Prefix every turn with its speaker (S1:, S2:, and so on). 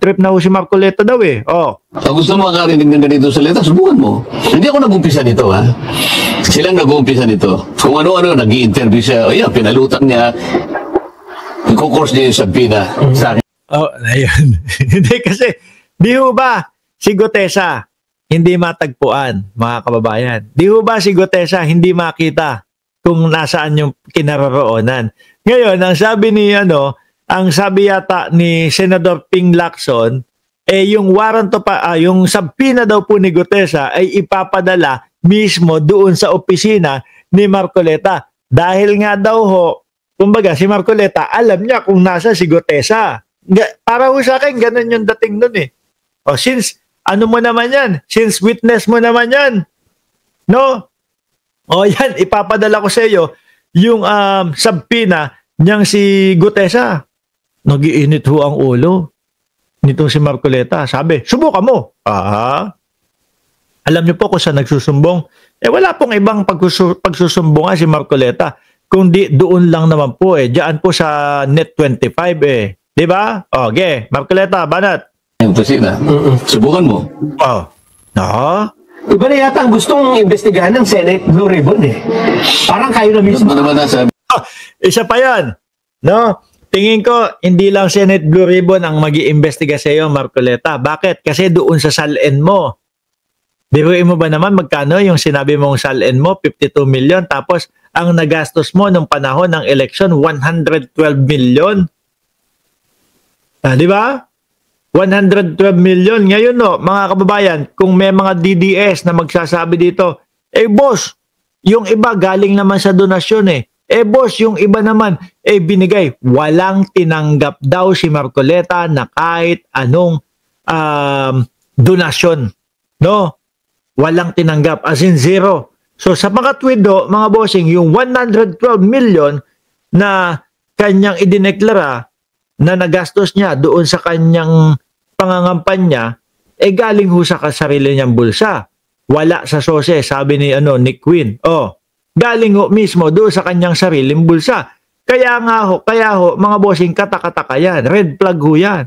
S1: trip na ho si Marcoleta daw eh. Oh.
S2: Kung gusto mo makarinig ng ganito salita, subukan mo. Hindi ako nag-umpisa nito, ha? Silang nag-umpisa nito. Kung ano-ano, nag-i-interview siya. O yan, pinalutan niya. Iko-course niya yung Sabina sa akin.
S1: Oh, ayun. Hindi kasi, di ho ba si Gutesa hindi matagpuan, mga kababayan? Di ho ba si Gutesa hindi makita kung nasaan yung kinaroroonan? Ngayon, ang sabi yata ni Senador Ping Lacson, yung warrant yung subpoena daw po ni Gutesa ay ipapadala mismo doon sa opisina ni Marcoleta. Dahil nga daw ho, kumbaga si Marcoleta, alam niya kung nasa si Gutesa. Para ho sa akin, ganun yung dating nun eh. O since, ano mo naman yan? Since witness mo naman yan. No? O yan, ipapadala ko sa iyo yung subpoena niyang si Gutesa. Nag-iinit ho ang ulo nitong si Marcoleta. Sabi, subukan mo. Alam niyo po kung saan nagsusumbong? Wala pong ibang pagsusumbongan si Marcoleta. Kundi doon lang naman po Diyan po sa Net25 Di ba? Okay, Marcoleta, banat.
S2: Yung kusina. Subukan mo.
S3: Iba na yata ang gustong investigahan ng Senate Blue Ribbon Parang kayo na mismo.
S2: Ano naman nasa?
S1: Isa pa yan. No? Tingin ko, hindi lang Senate Blue Ribbon ang mag-iimbestiga sa iyo, Marcoleta. Bakit? Kasi doon sa salin mo. Biruin mo ba naman magkano yung sinabi mong salin mo? 52 million. Tapos, ang nagastos mo nung panahon ng election, 112 million. Di ba? 112 million. Ngayon, no, mga kababayan, kung may mga DDS na magsasabi dito, boss, yung iba galing naman sa donasyon boss, yung iba naman, binigay. Walang tinanggap daw si Marcoleta na kahit anong donasyon. No? Walang tinanggap. As in zero. So, sa mga tweedo, mga bossing, yung 112 million na kanyang idineklara na nagastos niya doon sa kanyang pangangampanya, galing ho sa sarili niyang bulsa. Wala sa sose, sabi ni Nick Quinn. Galing ho mismo doon sa kanyang sariling bulsa. Kaya ho, mga bossing, katakataka yan. Red flag ho yan.